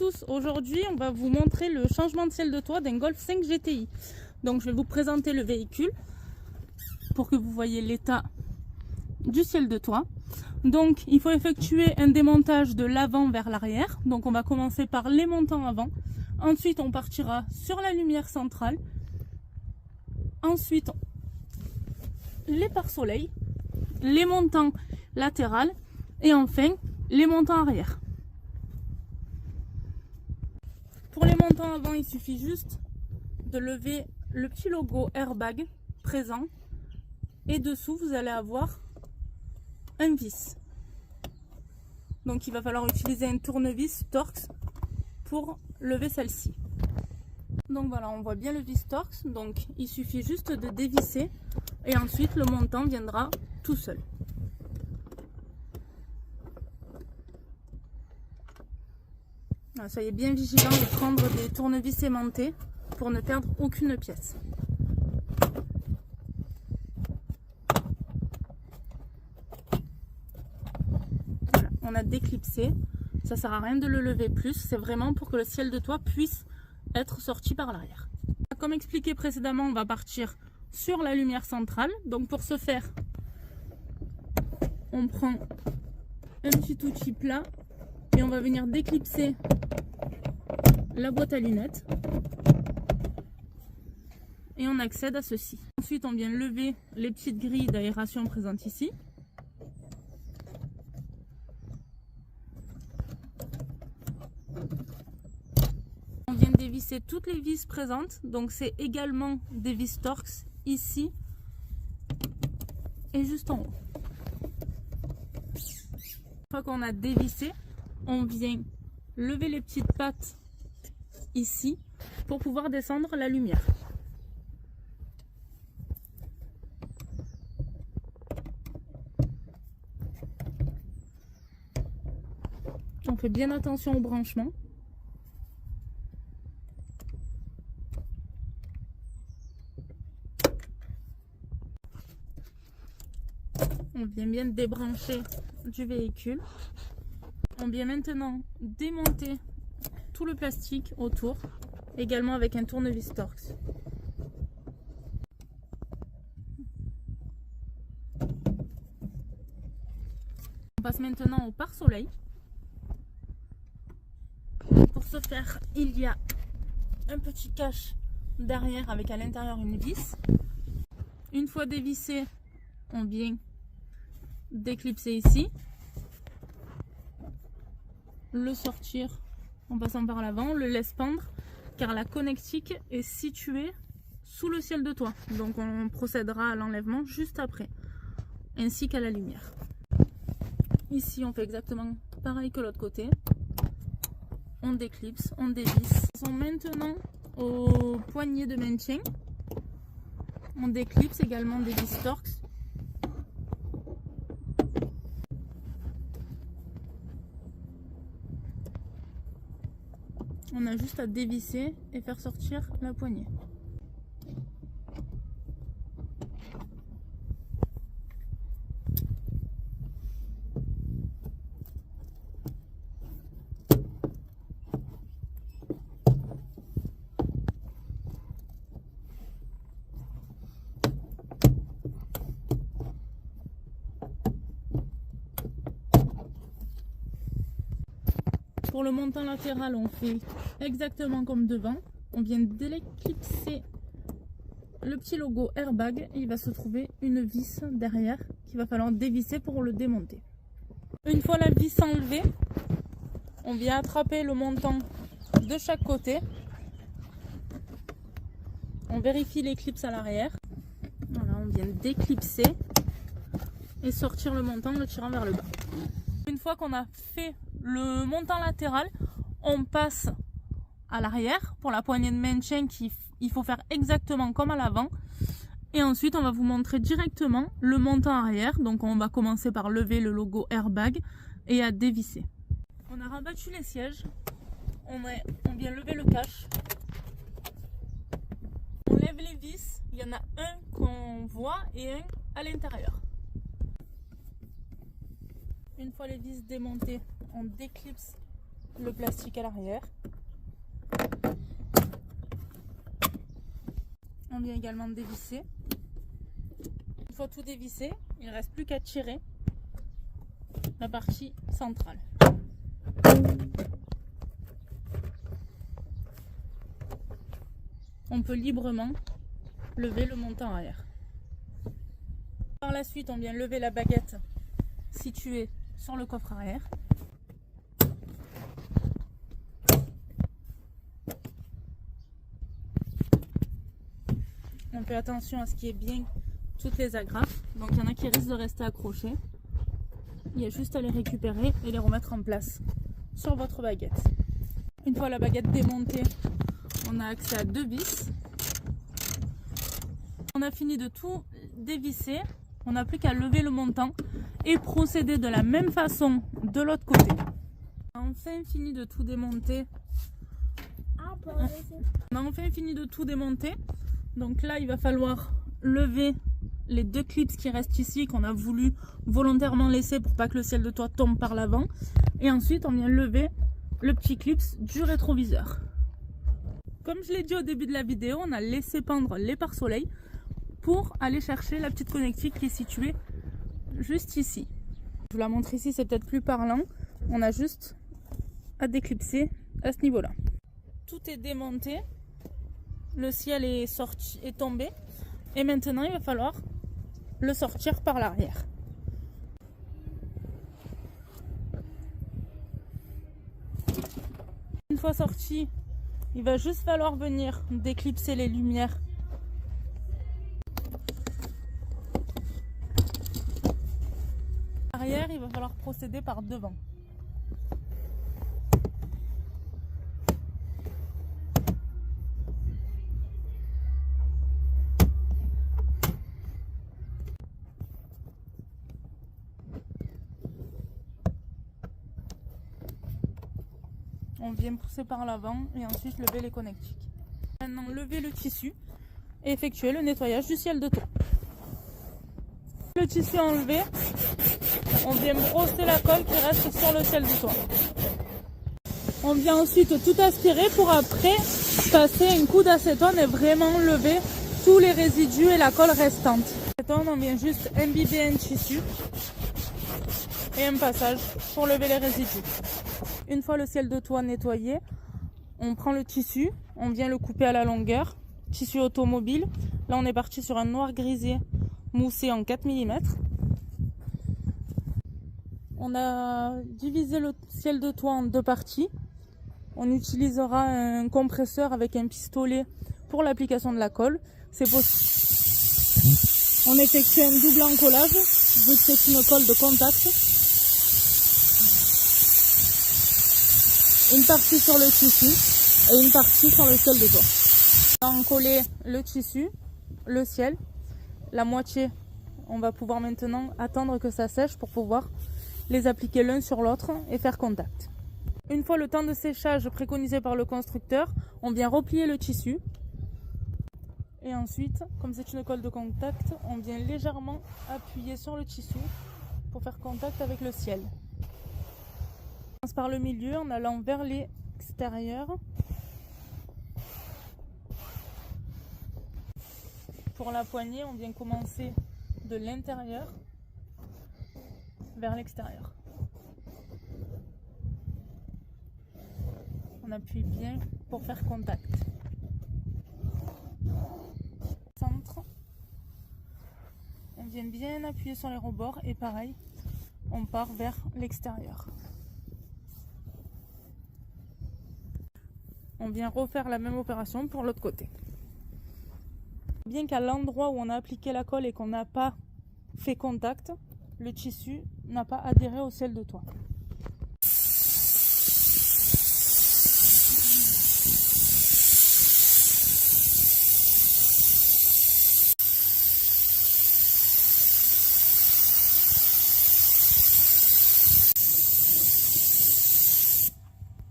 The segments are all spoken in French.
tous, aujourd'hui on va vous montrer le changement de ciel de toit d'un Golf 5 GTI. Donc je vais vous présenter le véhicule pour que vous voyez l'état du ciel de toit. Donc il faut effectuer un démontage de l'avant vers l'arrière. Donc on va commencer par les montants avant. Ensuite on partira sur la lumière centrale. Ensuite les pare-soleil, les montants latérales et enfin les montants arrière. Pour les montants avant, il suffit juste de lever le petit logo airbag présent et dessous vous allez avoir un vis. Donc il va falloir utiliser un tournevis Torx pour lever celle-ci. Donc voilà, on voit bien le vis Torx, donc il suffit juste de dévisser et ensuite le montant viendra tout seul. Soyez bien vigilant de prendre des tournevis aimantés pour ne perdre aucune pièce. Voilà, on a déclipsé. Ça sert à rien de le lever plus, c'est vraiment pour que le ciel de toit puisse être sorti par l'arrière. Comme expliqué précédemment, on va partir sur la lumière centrale. Donc pour ce faire, on prend un petit outil plat et on va venir déclipser la boîte à lunettes et on accède à ceci. Ensuite on vient lever les petites grilles d'aération présentes ici. On vient dévisser toutes les vis présentes, donc c'est également des vis Torx ici et juste en haut. Une fois qu'on a dévissé, on vient lever les petites pattes ici pour pouvoir descendre la lumière. On fait bien attention au branchement. On vient bien débrancher du véhicule. On vient maintenant démonter tout le plastique autour, également avec un tournevis Torx. On passe maintenant au pare-soleil. Pour ce faire, il y a un petit cache derrière avec à l'intérieur une vis. Une fois dévissé, on vient déclipser ici, le sortir en passant par l'avant, on le laisse pendre car la connectique est située sous le ciel de toit. Donc on procédera à l'enlèvement juste après, ainsi qu'à la lumière. Ici on fait exactement pareil que l'autre côté. On déclipse, on dévisse. Nous sommes maintenant au poignet de maintien. On déclipse également des vis Torx. On a juste à dévisser et faire sortir la poignée. Pour le montant latéral, on fait exactement comme devant. On vient déclipser le petit logo airbag et il va se trouver une vis derrière qu'il va falloir dévisser pour le démonter. Une fois la vis enlevée, on vient attraper le montant de chaque côté. On vérifie l'éclipse à l'arrière. Voilà, on vient déclipser et sortir le montant en le tirant vers le bas. Une fois qu'on a fait le montant latéral, on passe à l'arrière pour la poignée de maintien qu'il faut faire exactement comme à l'avant. Et ensuite, on va vous montrer directement le montant arrière. Donc, on va commencer par lever le logo airbag et à dévisser. On a rabattu les sièges. On vient lever le cache. On lève les vis. Il y en a un qu'on voit et un à l'intérieur. Une fois les vis démontées, on déclipse le plastique à l'arrière. On vient également dévisser. Une fois tout dévissé, il ne reste plus qu'à tirer la partie centrale. On peut librement lever le montant arrière. Par la suite, on vient lever la baguette située sur le coffre arrière. On fait attention à ce qui est bien toutes les agrafes. Donc il y en a qui risquent de rester accrochés. Il y a juste à les récupérer et les remettre en place sur votre baguette. Une fois la baguette démontée, on a accès à 2 vis. On a fini de tout dévisser. On n'a plus qu'à lever le montant et procéder de la même façon de l'autre côté. On a enfin fini de tout démonter. On a enfin fini de tout démonter. Donc là, il va falloir lever les 2 clips qui restent ici, qu'on a voulu volontairement laisser pour pas que le ciel de toit tombe par l'avant. Et ensuite, on vient lever le petit clip du rétroviseur. Comme je l'ai dit au début de la vidéo, on a laissé pendre les pare-soleil pour aller chercher la petite connectique qui est située juste ici. Je vous la montre ici, c'est peut-être plus parlant. On a juste à déclipser à ce niveau-là. Tout est démonté. Le ciel est sorti, est tombé. Et maintenant, il va falloir le sortir par l'arrière. Une fois sorti, il va juste falloir venir déclipser les lumières. Arrière, il va falloir procéder par devant. On vient pousser par l'avant et ensuite lever les connectiques. Maintenant, lever le tissu et effectuer le nettoyage du ciel de toit. Le tissu enlevé, on vient brosser la colle qui reste sur le ciel du toit. On vient ensuite tout aspirer pour après passer un coup d'acétone et vraiment lever tous les résidus et la colle restante. L'acétone, on vient juste imbiber un tissu et un passage pour lever les résidus. Une fois le ciel de toit nettoyé, on prend le tissu, on vient le couper à la longueur, tissu automobile. Là, on est parti sur un noir grisé moussé en 4 mm. On a divisé le ciel de toit en 2 parties. On utilisera un compresseur avec un pistolet pour l'application de la colle. C'est possible. On effectue un double encollage, vu que c'est une colle de contact. Une partie sur le tissu et une partie sur le ciel de toit. On va encoller le tissu, le ciel, la moitié. On va pouvoir maintenant attendre que ça sèche pour pouvoir les appliquer l'un sur l'autre et faire contact. Une fois le temps de séchage préconisé par le constructeur, on vient replier le tissu. Et ensuite, comme c'est une colle de contact, on vient légèrement appuyer sur le tissu pour faire contact avec le ciel. On commence par le milieu en allant vers l'extérieur. Pour la poignée, on vient commencer de l'intérieur vers l'extérieur. On appuie bien pour faire contact. Centre. On vient bien appuyer sur les rebords et pareil, on part vers l'extérieur. On vient refaire la même opération pour l'autre côté. Bien qu'à l'endroit où on a appliqué la colle et qu'on n'a pas fait contact, le tissu n'a pas adhéré au ciel de toit.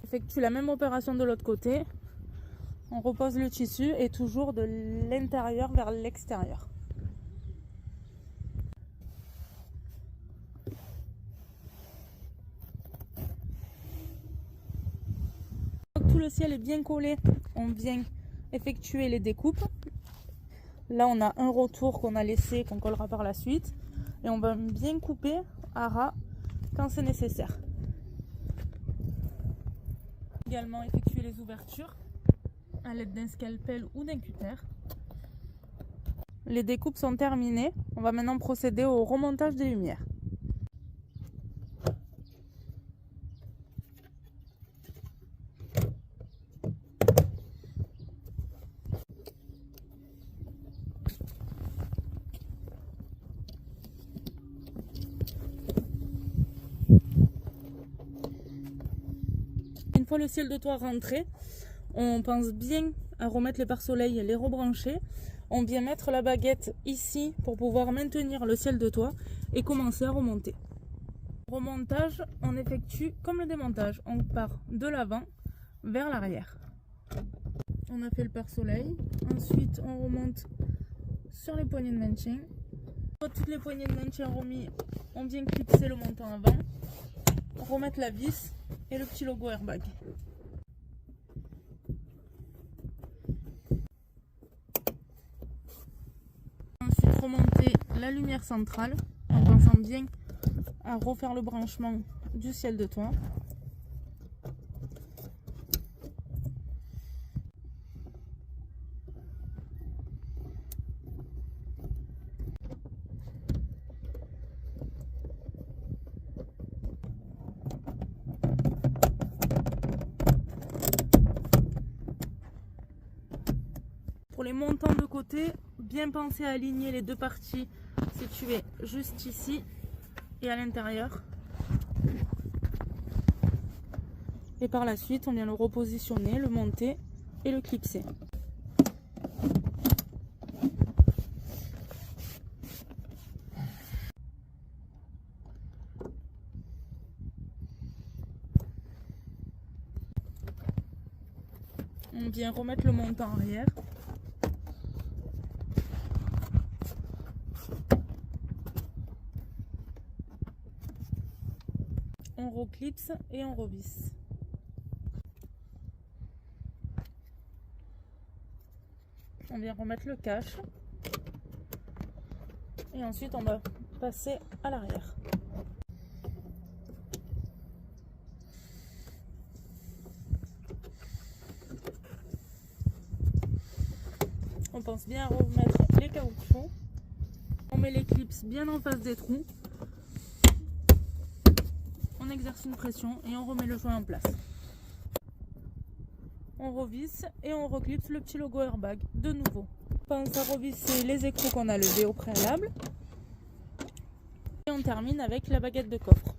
On effectue la même opération de l'autre côté. On repose le tissu et toujours de l'intérieur vers l'extérieur. le ciel est bien collé, on vient effectuer les découpes. Là, on a un retour qu'on a laissé, qu'on collera par la suite. Et on va bien couper à ras quand c'est nécessaire. Également effectuer les ouvertures à l'aide d'un scalpel ou d'un cutter. Les découpes sont terminées. On va maintenant procéder au remontage des lumières. Une fois le ciel de toit rentré, on pense bien à remettre les pare-soleil, les rebrancher. On vient mettre la baguette ici pour pouvoir maintenir le ciel de toit et commencer à remonter. Remontage, on effectue comme le démontage. On part de l'avant vers l'arrière. On a fait le pare-soleil. Ensuite, on remonte sur les poignées de maintien. Toutes les poignées de maintien remis, on vient clipser le montant avant, remettre la vis et le petit logo airbag. Ensuite, remonter la lumière centrale en pensant bien à refaire le branchement du ciel de toit. Pour les montants de côté, bien penser à aligner les deux parties situées juste ici et à l'intérieur. Et par la suite, on vient le repositionner, le monter et le clipser. On vient remettre le montant arrière. On reclipse et on revisse. On vient remettre le cache. Et ensuite on va passer à l'arrière. On pense bien à remettre les caoutchoucs. On met les clips bien en face des trous. On exerce une pression et on remet le joint en place. On revisse et on reclipse le petit logo airbag de nouveau. On pense à revisser les écrous qu'on a levés au préalable. Et on termine avec la baguette de coffre.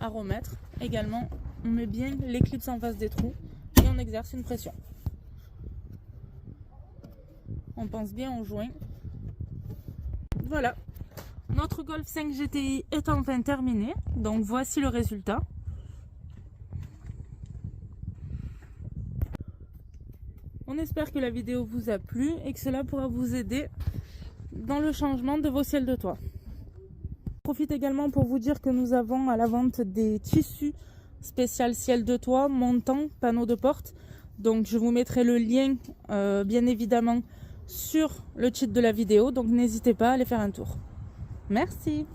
À remettre également, on met bien les clips en face des trous et on exerce une pression. On pense bien au joint. Voilà. Notre Golf 5 GTI est enfin terminé, donc voici le résultat. On espère que la vidéo vous a plu et que cela pourra vous aider dans le changement de vos ciels de toit. Je profite également pour vous dire que nous avons à la vente des tissus spécial ciel de toit, montant, panneaux de porte. Donc je vous mettrai le lien bien évidemment sur le titre de la vidéo, donc n'hésitez pas à aller faire un tour. Merci.